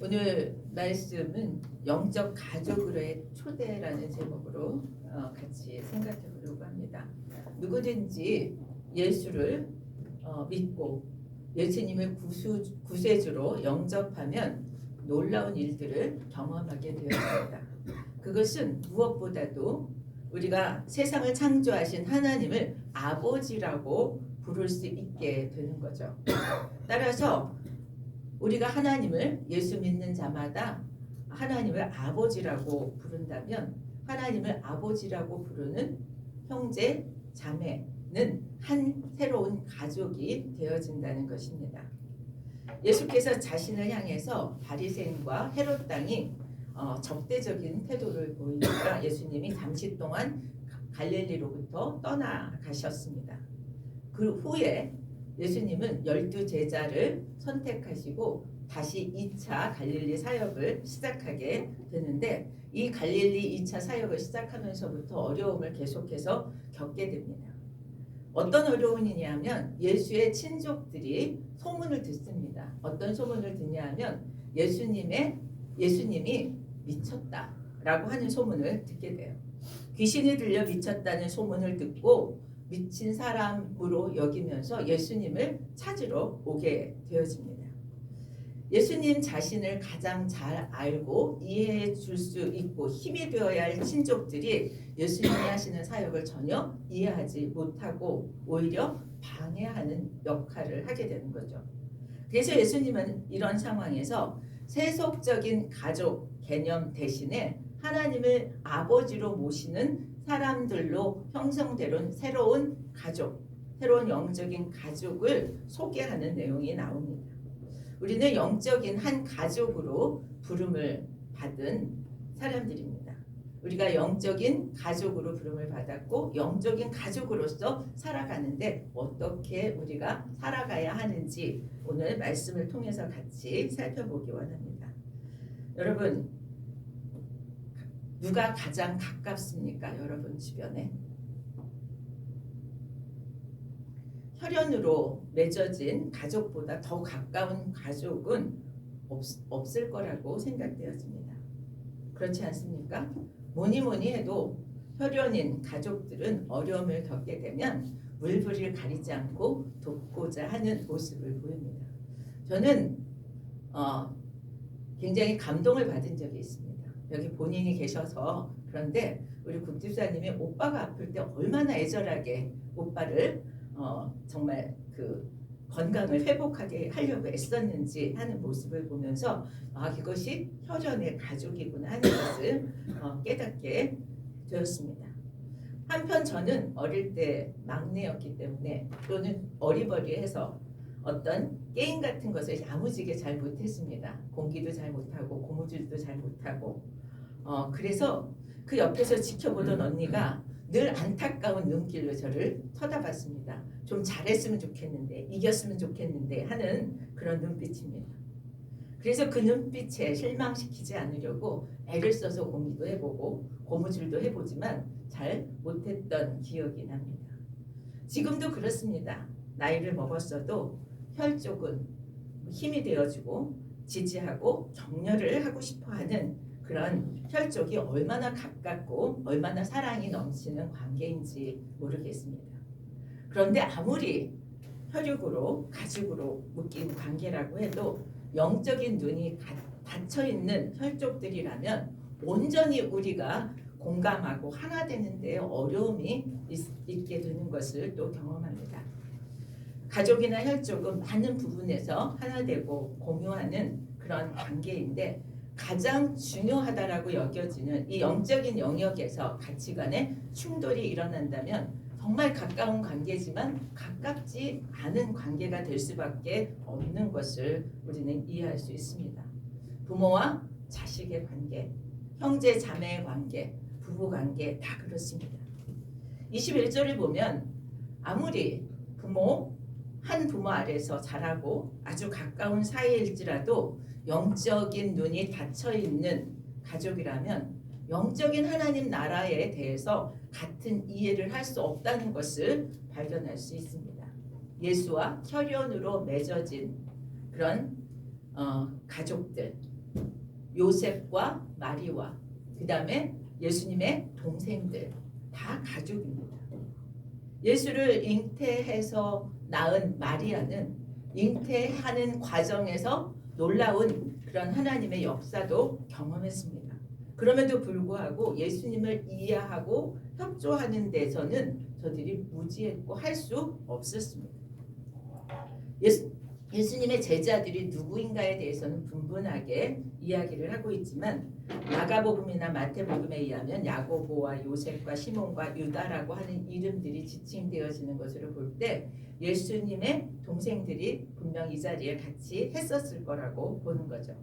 오늘 말씀은 영적 가족으로의 초대라는 제목으로 같이 생각해 보려고 합니다. 누구든지 예수를 믿고 예수님을 구세주로 영접하면 놀라운 일들을 경험하게 되었습니다. 그것은 무엇보다도 우리가 세상을 창조하신 하나님을 아버지라고 부를 수 있게 되는 거죠. 따라서 우리가 하나님을 예수 믿는 자마다 하나님을 아버지라고 부른다면 하나님을 아버지라고 부르는 형제, 자매는 한 새로운 가족이 되어진다는 것입니다. 예수께서 자신을 향해서 바리새인과 헤롯 당이 적대적인 태도를 보이니까 예수님이 잠시 동안 갈릴리로부터 떠나가셨습니다. 그 후에 예수님은 12제자를 선택하시고 다시 2차 갈릴리 사역을 시작하게 되는데 이 갈릴리 2차 사역을 시작하면서부터 어려움을 계속해서 겪게 됩니다. 어떤 어려움이냐면 예수의 친족들이 소문을 듣습니다. 어떤 소문을 듣냐면 예수님이 미쳤다라고 하는 소문을 듣게 돼요. 귀신이 들려 미쳤다는 소문을 듣고 미친 사람으로 여기면서 예수님을 찾으러 오게 되어집니다. 예수님 자신을 가장 잘 알고 이해해 줄 수 있고 힘이 되어야 할 친족들이 예수님이 하시는 사역을 전혀 이해하지 못하고 오히려 방해하는 역할을 하게 되는 거죠. 그래서 예수님은 이런 상황에서 세속적인 가족 개념 대신에 하나님을 아버지로 모시는 사람들로 형성되는 새로운 가족, 새로운 영적인 가족을 소개하는 내용이 나옵니다. 우리는 영적인 한 가족으로 부름을 받은 사람들입니다. 우리가 영적인 가족으로 부름을 받았고 영적인 가족으로서 살아가는데 어떻게 우리가 살아가야 하는지 오늘 말씀을 통해서 같이 살펴보기 원합니다. 여러분, 누가 가장 가깝습니까? 여러분 주변에 혈연으로 맺어진 가족보다 더 가까운 가족은 없을 거라고 생각되어집니다. 그렇지 않습니까? 뭐니 해도 혈연인 가족들은 어려움을 겪게 되면 물불을 가리지 않고 돕고자 하는 모습을 보입니다. 저는 굉장히 감동을 받은 적이 있습니다. 여기 본인이 계셔서 그런데 우리 국집사님이 오빠가 아플 때 얼마나 애절하게 오빠를 정말 그 건강을 회복하게 하려고 애썼는지 하는 모습을 보면서 그것이 혈연의 가족이구나 하는 것을 깨닫게 되었습니다. 한편 저는 어릴 때 막내였기 때문에 또는 어리버리해서 어떤 게임 같은 것을 야무지게 잘 못했습니다. 공기도 잘 못하고 고무줄도 잘 못하고 그래서 그 옆에서 지켜보던 언니가 늘 안타까운 눈길로 저를 쳐다봤습니다. 좀 잘했으면 좋겠는데 이겼으면 좋겠는데 하는 그런 눈빛입니다. 그래서 그 눈빛에 실망시키지 않으려고 애를 써서 공기도 해보고 고무줄도 해보지만 잘 못했던 기억이 납니다. 지금도 그렇습니다. 나이를 먹었어도 혈족은 힘이 되어주고 지지하고 격려를 하고 싶어하는 그런 혈족이 얼마나 가깝고 얼마나 사랑이 넘치는 관계인지 모르겠습니다. 그런데 아무리 혈육으로 가족으로 묶인 관계라고 해도 영적인 눈이 닫혀있는 혈족들이라면 온전히 우리가 공감하고 하나 되는 데 어려움이 있게 되는 것을 또 경험합니다. 가족이나 혈족은 많은 부분에서 하나 되고 공유하는 그런 관계인데 가장 중요하다라고 여겨지는 이 영적인 영역에서 가치관의 충돌이 일어난다면 정말 가까운 관계지만 가깝지 않은 관계가 될 수밖에 없는 것을 우리는 이해할 수 있습니다. 부모와 자식의 관계, 형제 자매의 관계, 부부 관계 다 그렇습니다. 21절을 보면 아무리 한 부모 아래서 자라고 아주 가까운 사이일지라도 영적인 눈이 닫혀있는 가족이라면 영적인 하나님 나라에 대해서 같은 이해를 할 수 없다는 것을 발견할 수 있습니다. 예수와 혈연으로 맺어진 그런 가족들, 요셉과 마리와 그 다음에 예수님의 동생들 다 가족입니다. 예수를 잉태해서 낳은 마리아는 잉태하는 과정에서 놀라운 그런 하나님의 역사도 경험했습니다. 그럼에도 불구하고 예수님을 이해하고 협조하는 데서는 저들이 무지했고 할 수 없었습니다. 예수님의 제자들이 누구인가에 대해서는 분분하게 이야기를 하고 있지만 마가복음이나 마태복음에 의하면 야고보와 요셉과 시몬과 유다라고 하는 이름들이 지칭되어지는 것으로 볼 때 예수님의 동생들이 분명 이 자리에 같이 했었을 거라고 보는 거죠.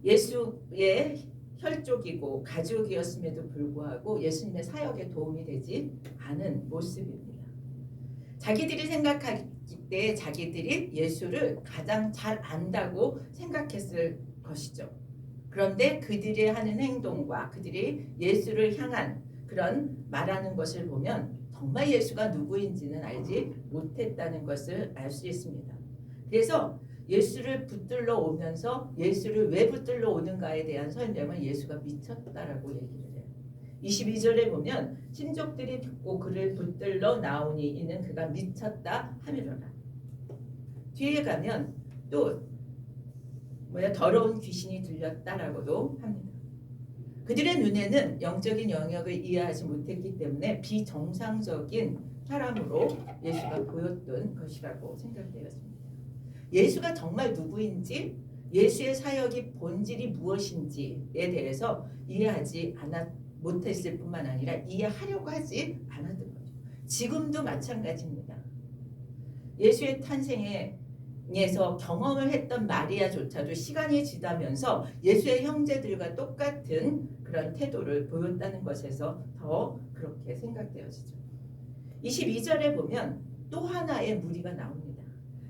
예수의 혈족이고 가족이었음에도 불구하고 예수님의 사역에 도움이 되지 않은 모습입니다. 자기들이 생각할 때 자기들이 예수를 가장 잘 안다고 생각했을 것이죠. 그런데 그들이 하는 행동과 그들이 예수를 향한 그런 말하는 것을 보면 정말 예수가 누구인지는 알지 못했다는 것을 알 수 있습니다. 그래서 예수를 붙들러 오면서 예수를 왜 붙들러 오는가에 대한 설명을 예수가 미쳤다라고 얘기를 해요. 22절에 보면 친족들이 듣고 그를 붙들러 나오니 이는 그가 미쳤다 하미로라. 뒤에 가면 또 더러운 귀신이 들렸다라고도 합니다. 그들의 눈에는 영적인 영역을 이해하지 못했기 때문에 비정상적인 사람으로 예수가 보였던 것이라고 생각되었습니다. 예수가 정말 누구인지 예수의 사역이 본질이 무엇인지에 대해서 이해하지 못했을 뿐만 아니라 이해하려고 하지 않았던 거죠. 지금도 마찬가지입니다. 예수의 탄생에서 경험을 했던 마리아조차도 시간이 지나면서 예수의 형제들과 똑같은 그런 태도를 보였다는 것에서 더 그렇게 생각되어지죠. 22절에 보면 또 하나의 무리가 나옵니다.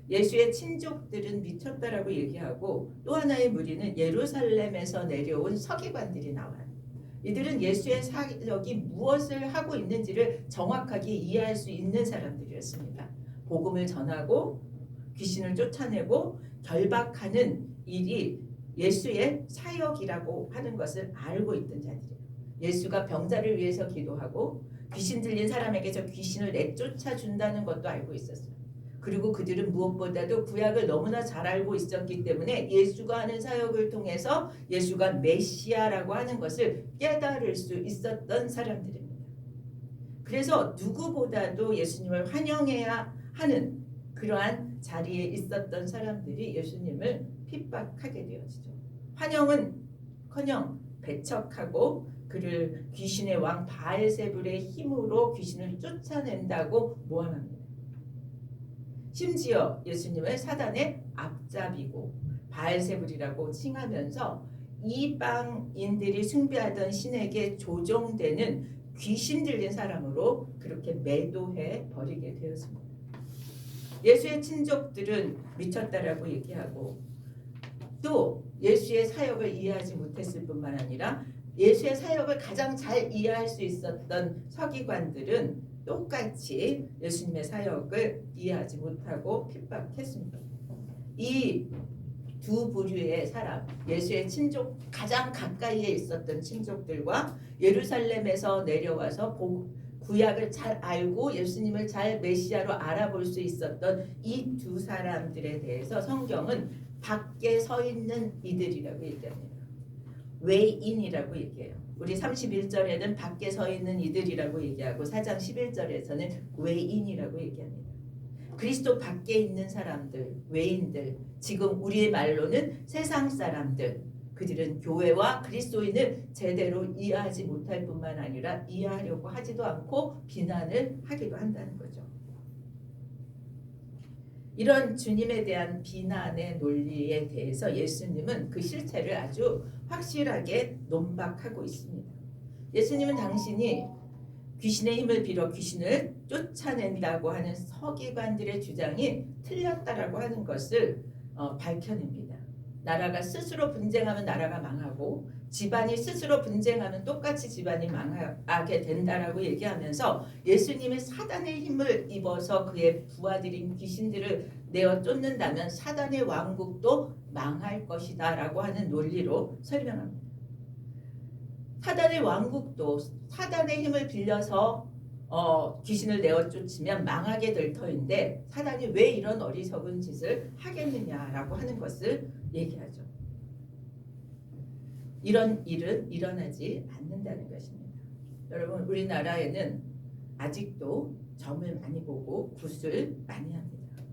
예수의 친족들은 미쳤다라고 얘기하고 또 하나의 무리는 예루살렘에서 내려온 서기관들이 나와요. 이들은 예수의 사역이 무엇을 하고 있는지를 정확하게 이해할 수 있는 사람들이었습니다. 복음을 전하고 귀신을 쫓아내고 결박하는 일이 예수의 사역이라고 하는 것을 알고 있던 자들이에요. 예수가 병자를 위해서 기도하고 귀신 들린 사람에게 저 귀신을 내쫓아 준다는 것도 알고 있었어요. 그리고 그들은 무엇보다도 구약을 너무나 잘 알고 있었기 때문에 예수가 하는 사역을 통해서 예수가 메시아라고 하는 것을 깨달을 수 있었던 사람들입니다. 그래서 누구보다도 예수님을 환영해야 하는 그러한 자리에 있었던 사람들이 예수님을 핍박하게 되어지죠. 환영은커녕 배척하고 그를 귀신의 왕 바알세불의 힘으로 귀신을 쫓아낸다고 모함합니다. 심지어 예수님을 사단의 앞잡이고 바알세불이라고 칭하면서 이방인들이 숭배하던 신에게 조종되는 귀신 들린 사람으로 그렇게 매도해 버리게 되었습니다. 예수의 친족들은 미쳤다라고 얘기하고 또 예수의 사역을 이해하지 못했을 뿐만 아니라 예수의 사역을 가장 잘 이해할 수 있었던 서기관들은 똑같이 예수님의 사역을 이해하지 못하고 핍박했습니다. 이 두 부류의 사람, 예수의 친족 가장 가까이에 있었던 친족들과 예루살렘에서 내려와서 구약을 잘 알고 예수님을 잘 메시아로 알아볼 수 있었던 이 두 사람들에 대해서 성경은 밖에 서 있는 이들이라고 얘기합니다. 외인이라고 얘기해요. 우리 31절에는 밖에 서 있는 이들이라고 얘기하고 4장 11절에서는 외인이라고 얘기합니다. 그리스도 밖에 있는 사람들, 외인들, 지금 우리의 말로는 세상 사람들, 그들은 교회와 그리스도인을 제대로 이해하지 못할 뿐만 아니라 이해하려고 하지도 않고 비난을 하기도 한다는 거죠. 이런 주님에 대한 비난의 논리에 대해서 예수님은 그 실체를 아주 확실하게 논박하고 있습니다. 예수님은 당신이 귀신의 힘을 빌어 귀신을 쫓아낸다고 하는 서기관들의 주장이 틀렸다라고 하는 것을 밝혀냅니다. 나라가 스스로 분쟁하면 나라가 망하고 집안이 스스로 분쟁하면 똑같이 집안이 망하게 된다라고 얘기하면서 예수님이 사단의 힘을 입어서 그의 부하들인 귀신들을 내어 쫓는다면 사단의 왕국도 망할 것이다 라고 하는 논리로 설명합니다. 사단의 왕국도 사단의 힘을 빌려서 귀신을 내어 쫓으면 망하게 될 터인데 사단이 왜 이런 어리석은 짓을 하겠느냐라고 하는 것을 얘기하죠. 이런 일은 일어나지 않는다는 것입니다. 여러분, 우리나라에는 아직도 점을 많이 보고 굿을 많이 합니다.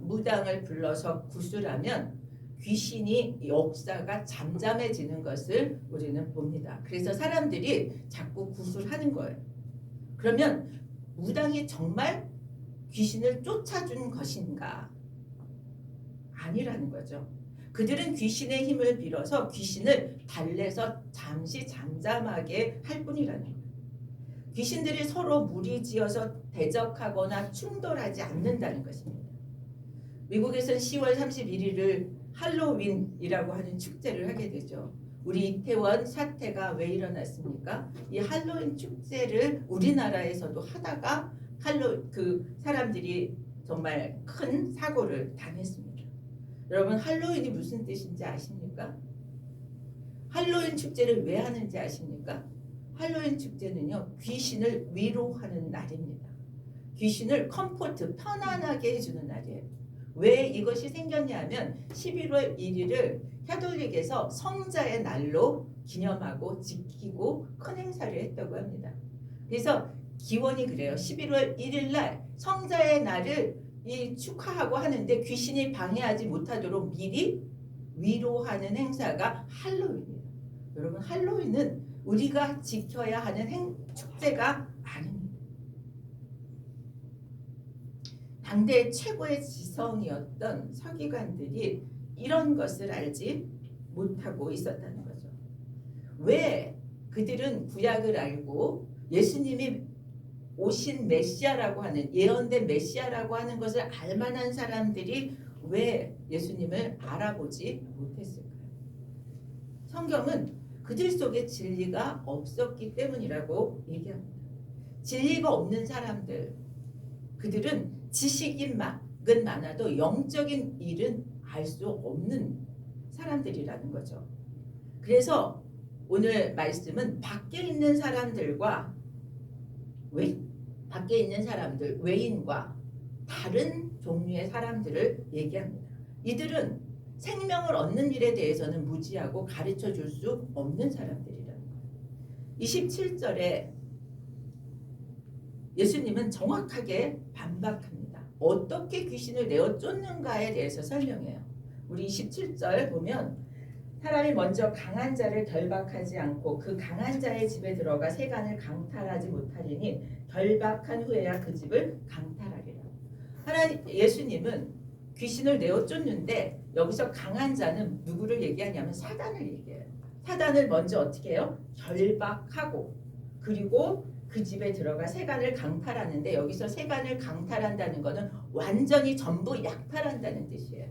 무당을 불러서 굿을 하면 귀신이 역사가 잠잠해지는 것을 우리는 봅니다. 그래서 사람들이 자꾸 굿을 하는 거예요. 그러면 무당이 정말 귀신을 쫓아준 것인가? 아니라는 거죠. 그들은 귀신의 힘을 빌어서 귀신을 달래서 잠시 잠잠하게 할 뿐이라는 거예요. 귀신들이 서로 무리지어서 대적하거나 충돌하지 않는다는 것입니다. 미국에서는 10월 31일을 할로윈이라고 하는 축제를 하게 되죠. 우리 이태원 사태가 왜 일어났습니까? 이 할로윈 축제를 우리나라에서도 하다가 사람들이 정말 큰 사고를 당했습니다. 여러분, 할로윈이 무슨 뜻인지 아십니까? 할로윈 축제를 왜 하는지 아십니까? 할로윈 축제는요, 귀신을 위로하는 날입니다. 귀신을 컴포트, 편안하게 해주는 날이에요. 왜 이것이 생겼냐면 11월 1일을 가톨릭에서 성자의 날로 기념하고 지키고 큰 행사를 했다고 합니다. 그래서 기원이 그래요. 11월 1일 날 성자의 날을 축하하고 하는데 귀신이 방해하지 못하도록 미리 위로하는 행사가 할로윈이에요. 여러분, 할로윈은 우리가 지켜야 하는 축제가 아닙니다. 당대 최고의 지성이었던 서기관들이 이런 것을 알지 못하고 있었다는 거죠. 왜 그들은 구약을 알고 예수님이 오신 메시아라고 하는 예언된 메시아라고 하는 것을 알만한 사람들이 왜 예수님을 알아보지 못했을까요? 성경은 그들 속에 진리가 없었기 때문이라고 얘기합니다. 진리가 없는 사람들, 그들은 지식은 많아도 영적인 일은 알 수 없는 사람들이라는 거죠. 그래서 오늘 말씀은 밖에 있는 사람들과 밖에 있는 사람들, 외인과 다른 종류의 사람들을 얘기합니다. 이들은 생명을 얻는 일에 대해서는 무지하고 가르쳐 줄 수 없는 사람들이라는 거예요. 27절에 예수님은 정확하게 반박합니다. 어떻게 귀신을 내어 쫓는가에 대해서 설명해요. 우리 27절 보면 사람이 먼저 강한 자를 결박하지 않고 그 강한 자의 집에 들어가 세간을 강탈하지 못하리니 결박한 후에야 그 집을 강탈하리라. 예수님은 귀신을 내어 쫓는데 여기서 강한 자는 누구를 얘기하냐면 사단을 얘기해요. 사단을 먼저 어떻게 해요? 결박하고 그리고 그 집에 들어가 세간을 강탈하는데 여기서 세간을 강탈한다는 것은 완전히 전부 약탈한다는 뜻이에요.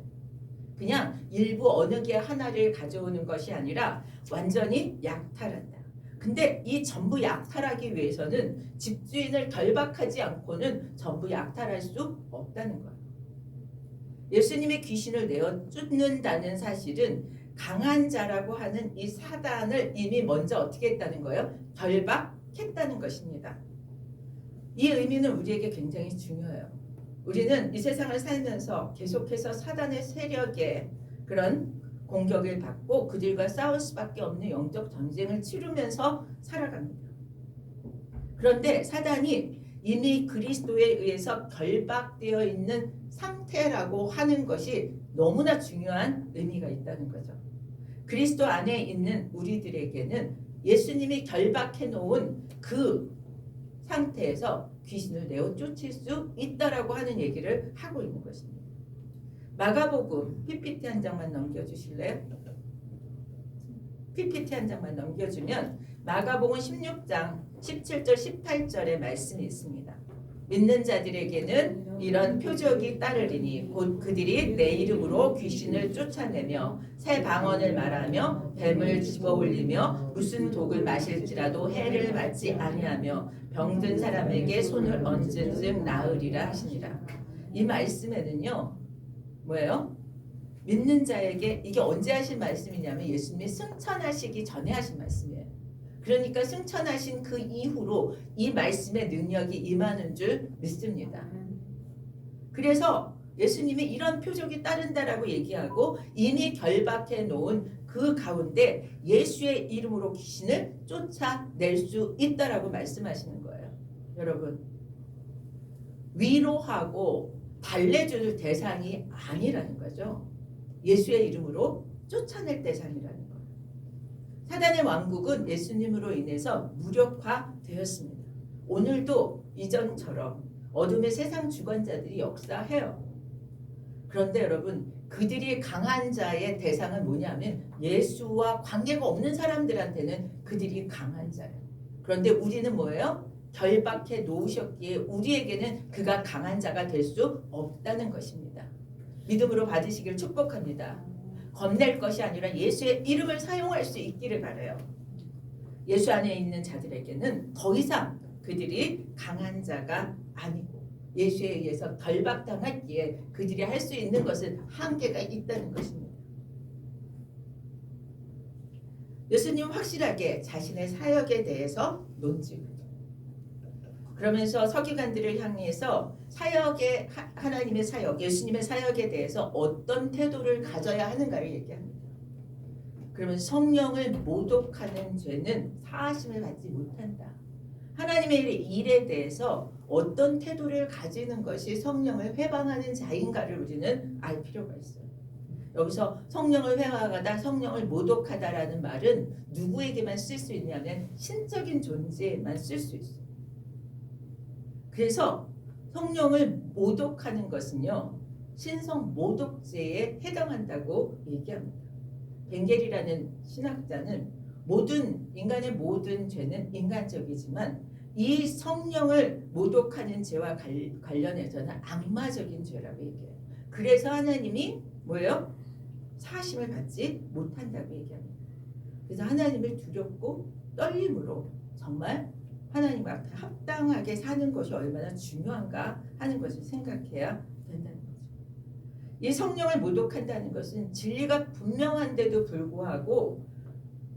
그냥 일부 어느 게 하나를 가져오는 것이 아니라 완전히 약탈한다. 근데 이 전부 약탈하기 위해서는 집주인을 결박하지 않고는 전부 약탈할 수 없다는 거예요. 예수님의 귀신을 내어 쫓는다는 사실은 강한 자라고 하는 이 사단을 이미 먼저 어떻게 했다는 거예요? 결박했다는 것입니다. 이 의미는 우리에게 굉장히 중요해요. 우리는 이 세상을 살면서 계속해서 사단의 세력에 그런 공격을 받고 그들과 싸울 수밖에 없는 영적 전쟁을 치르면서 살아갑니다. 그런데 사단이 이미 그리스도에 의해서 결박되어 있는 상태라고 하는 것이 너무나 중요한 의미가 있다는 거죠. 그리스도 안에 있는 우리들에게는 예수님이 결박해 놓은 그 상태에서 귀신을 내어 쫓을 수 있다라고 하는 얘기를 하고 있는 것입니다. 마가복음 PPT 한 장만 넘겨주실래요? PPT 한 장만 넘겨주면 마가복음 16장 17절 18절의 말씀이 있습니다. 믿는 자들에게는 이런 표적이 따르리니 곧 그들이 내 이름으로 귀신을 쫓아내며 새 방언을 말하며 뱀을 집어올리며 무슨 독을 마실지라도 해를 받지 아니하며 병든 사람에게 손을 얹은 즉 나으리라 하시니라. 이 말씀에는요 뭐예요? 믿는 자에게 이게 언제 하신 말씀이냐면 예수님이 승천하시기 전에 하신 말씀이에요. 그러니까 승천하신 그 이후로 이 말씀의 능력이 임하는 줄 믿습니다. 그래서 예수님이 이런 표적이 따른다라고 얘기하고 이미 결박해 놓은 그 가운데 예수의 이름으로 귀신을 쫓아낼 수 있다라고 말씀하시는 거예요. 여러분, 위로하고 달래줄 대상이 아니라는 거죠. 예수의 이름으로 쫓아낼 대상이라는 거예요. 사단의 왕국은 예수님으로 인해서 무력화되었습니다. 오늘도 이전처럼 어둠의 세상 주관자들이 역사해요. 그런데 여러분, 그들이 강한 자의 대상은 뭐냐면 예수와 관계가 없는 사람들한테는 그들이 강한 자예요. 그런데 우리는 뭐예요? 결박해 놓으셨기에 우리에게는 그가 강한 자가 될 수 없다는 것입니다. 믿음으로 받으시길 축복합니다. 겁낼 것이 아니라 예수의 이름을 사용할 수 있기를 바라요. 예수 안에 있는 자들에게는 더 이상 그들이 강한 자가 아니고 예수에 의해서 결박당했기에 그들이 할 수 있는 것은 한계가 있다는 것입니다. 예수님은 확실하게 자신의 사역에 대해서 논지를 그러면서 서기관들을 향해서 사역의 하나님의 사역, 예수님의 사역에 대해서 어떤 태도를 가져야 하는가를 얘기합니다. 그러면 성령을 모독하는 죄는 사하심을 받지 못한다. 하나님의 일에 대해서 어떤 태도를 가지는 것이 성령을 회방하는 자인가를 우리는 알 필요가 있어요. 여기서 성령을 회방하다, 성령을 모독하다라는 말은 누구에게만 쓸 수 있냐면 신적인 존재에만 쓸 수 있어요. 그래서 성령을 모독하는 것은요 신성 모독죄에 해당한다고 얘기합니다. 벵겔이라는 신학자는 인간의 모든 죄는 인간적이지만 이 성령을 모독하는 죄와 관련해서는 악마적인 죄라고 얘기해요. 그래서 하나님이 뭐예요? 사심을 받지 못한다고 얘기합니다. 그래서 하나님을 두렵고 떨림으로 정말 하나님 앞에 합당하게 사는 것이 얼마나 중요한가 하는 것을 생각해야 된다는 거죠. 이 성령을 모독한다는 것은 진리가 분명한데도 불구하고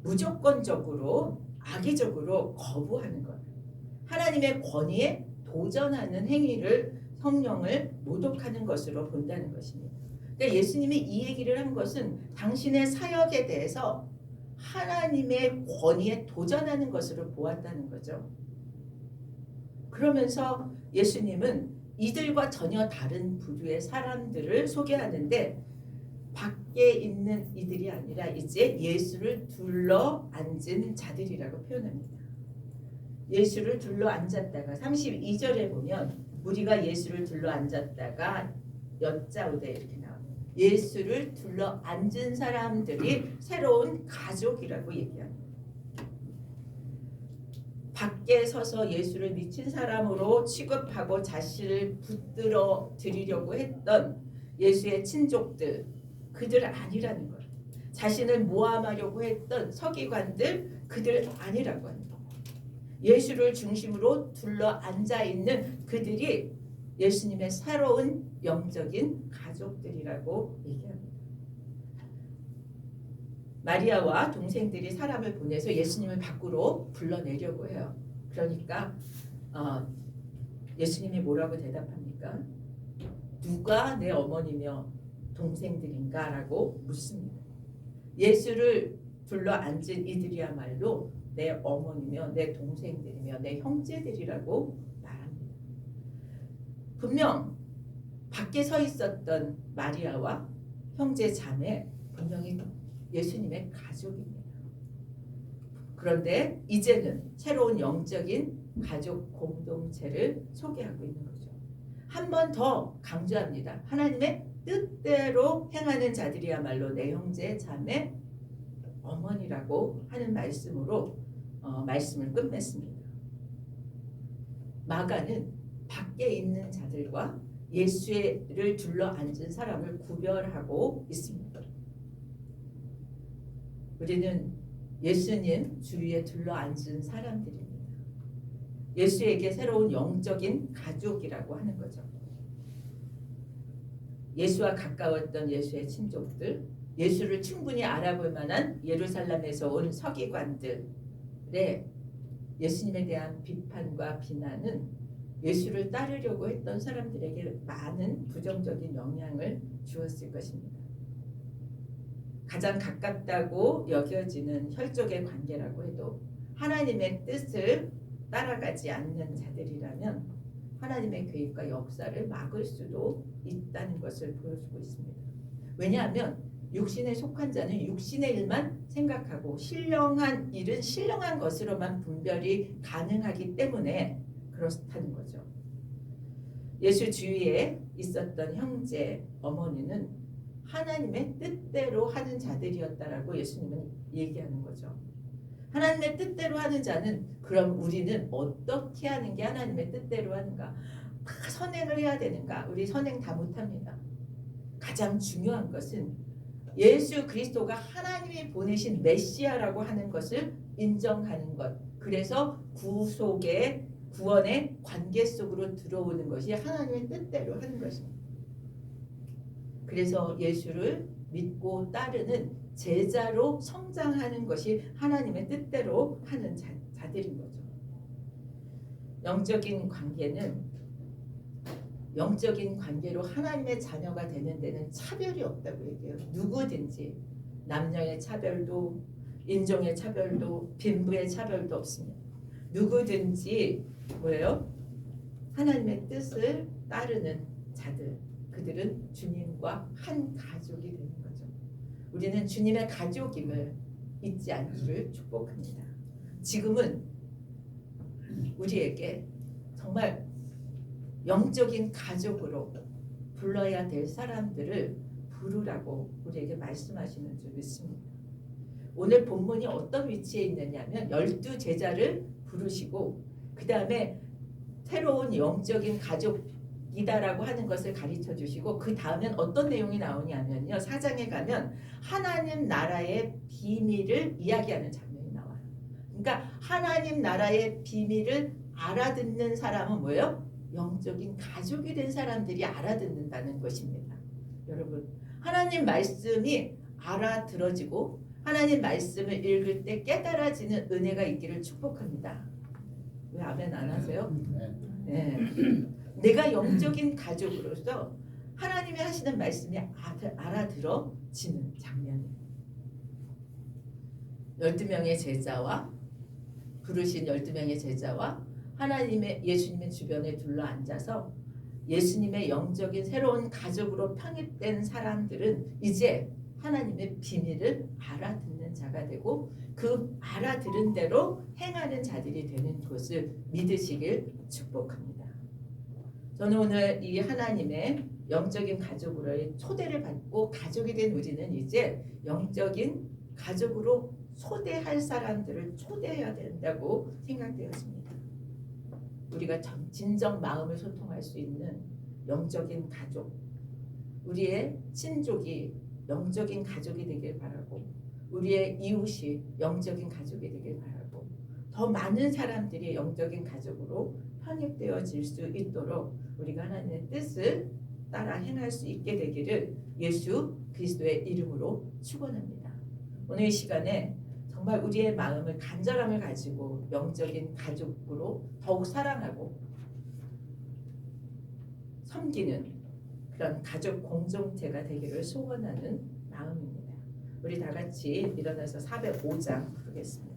무조건적으로 악의적으로 거부하는 것. 하나님의 권위에 도전하는 행위를 성령을 모독하는 것으로 본다는 것입니다. 그러니까 예수님이 이 얘기를 한 것은 당신의 사역에 대해서 하나님의 권위에 도전하는 것으로 보았다는 거죠. 그러면서 예수님은 이들과 전혀 다른 부류의 사람들을 소개하는데 밖에 있는 이들이 아니라 이제 예수를 둘러 앉은 자들이라고 표현합니다. 예수를 둘러 앉았다가 32절에 보면 우리가 예수를 둘러 앉았다가 여짜오되 이렇게 나옵니다. 예수를 둘러 앉은 사람들이 새로운 가족이라고 얘기합니다. 밖에 서서 예수를 미친 사람으로 취급하고 자신을 붙들어 드리려고 했던 예수의 친족들, 그들 아니라는 것. 자신을 모함하려고 했던 서기관들, 그들 아니라고 하는 것. 예수를 중심으로 둘러 앉아있는 그들이 예수님의 새로운 영적인 가족들이라고 얘기합니다. 마리아와 동생들이 사람을 보내서 예수님을 밖으로 불러내려고 해요. 그러니까 예수님이 뭐라고 대답합니까? 누가 내 어머니며 동생들인가? 라고 묻습니다. 예수를 둘러 앉은 이들이야말로 내 어머니며 내 동생들이며 내 형제들이라고 말합니다. 분명 밖에 서 있었던 마리아와 형제 자매 분명히 예수님의 가족입니다. 그런데 이제는 새로운 영적인 가족 공동체를 소개하고 있는 거죠. 한 번 더 강조합니다. 하나님의 뜻대로 행하는 자들이야말로 내 형제, 자매, 어머니라고 하는 말씀으로 말씀을 끝맺습니다. 마가는 밖에 있는 자들과 예수를 둘러 앉은 사람을 구별하고 있습니다. 우리는 예수님 주위에 둘러 앉은 사람들입니다. 예수에게 새로운 영적인 가족이라고 하는 거죠. 예수와 가까웠던 예수의 친족들, 예수를 충분히 알아볼 만한 예루살렘에서 온 서기관들의 예수님에 대한 비판과 비난은 예수를 따르려고 했던 사람들에게 많은 부정적인 영향을 주었을 것입니다. 가장 가깝다고 여겨지는 혈족의 관계라고 해도 하나님의 뜻을 따라가지 않는 자들이라면 하나님의 계획과 역사를 막을 수도 있다는 것을 보여주고 있습니다. 왜냐하면 육신에 속한 자는 육신의 일만 생각하고 신령한 일은 신령한 것으로만 분별이 가능하기 때문에 그렇다는 거죠. 예수 주위에 있었던 형제, 어머니는 하나님의 뜻대로 하는 자들이었다라고 예수님은 얘기하는 거죠. 하나님의 뜻대로 하는 자는 그럼 우리는 어떻게 하는 게 하나님의 뜻대로 하는가? 다 선행을 해야 되는가? 우리 선행 다 못합니다. 가장 중요한 것은 예수 그리스도가 하나님이 보내신 메시아라고 하는 것을 인정하는 것. 그래서 구원의 관계 속으로 들어오는 것이 하나님의 뜻대로 하는 것입니다. 그래서 예수를 믿고 따르는 제자로 성장하는 것이 하나님의 뜻대로 하는 자들인 거죠. 영적인 관계로 하나님의 자녀가 되는 데는 차별이 없다고 얘기해요. 누구든지 남녀의 차별도 인종의 차별도 빈부의 차별도 없습니다. 누구든지 뭐예요? 하나님의 뜻을 따르는 자들, 그들은 주님과 한 가족이 되는 거죠. 우리는 주님의 가족임을 잊지 않기를 축복합니다. 지금은 우리에게 정말 영적인 가족으로 불러야 될 사람들을 부르라고 우리에게 말씀하시는 줄 믿습니다. 오늘 본문이 어떤 위치에 있느냐면 12제자를 부르시고 그 다음에 새로운 영적인 가족이다라고 하는 것을 가르쳐 주시고 그 다음엔 어떤 내용이 나오냐면요. 4장에 가면 하나님 나라의 비밀을 이야기하는 장면이 나와요. 그러니까 하나님 나라의 비밀을 알아듣는 사람은 뭐예요? 영적인 가족이 된 사람들이 알아듣는다는 것입니다. 여러분, 하나님 말씀이 알아들어지고 하나님 말씀을 읽을 때 깨달아지는 은혜가 있기를 축복합니다. 왜 아멘 안 하세요? 네. 내가 영적인 가족으로서 하나님이 하시는 말씀이 알아들어지는 장면이에요. 12명의 제자와 부르신 12명의 제자와 예수님의 주변에 둘러 앉아서 예수님의 영적인 새로운 가족으로 편입된 사람들은 이제 하나님의 비밀을 알아듣는 자가 되고 그 알아들은 대로 행하는 자들이 되는 것을 믿으시길 축복합니다. 저는 오늘 이 하나님의 영적인 가족으로의 초대를 받고 가족이 된 우리는 이제 영적인 가족으로 초대할 사람들을 초대해야 된다고 생각되었습니다. 우리가 진정 마음을 소통할 수 있는 영적인 가족, 우리의 친족이 영적인 가족이 되길 바라고 우리의 이웃이 영적인 가족이 되길 바라고 더 많은 사람들이 영적인 가족으로 편입되어질 수 있도록 우리가 하나님의 뜻을 따라 행할 수 있게 되기를 예수 그리스도의 이름으로 축원합니다. 오늘 이 시간에 정말 우리의 마음을 간절함을 가지고 영적인 가족으로 더욱 사랑하고 섬기는 그런 가족 공동체가 되기를 소원하는 마음입니다. 우리 다 같이 일어나서 405장 부르겠습니다.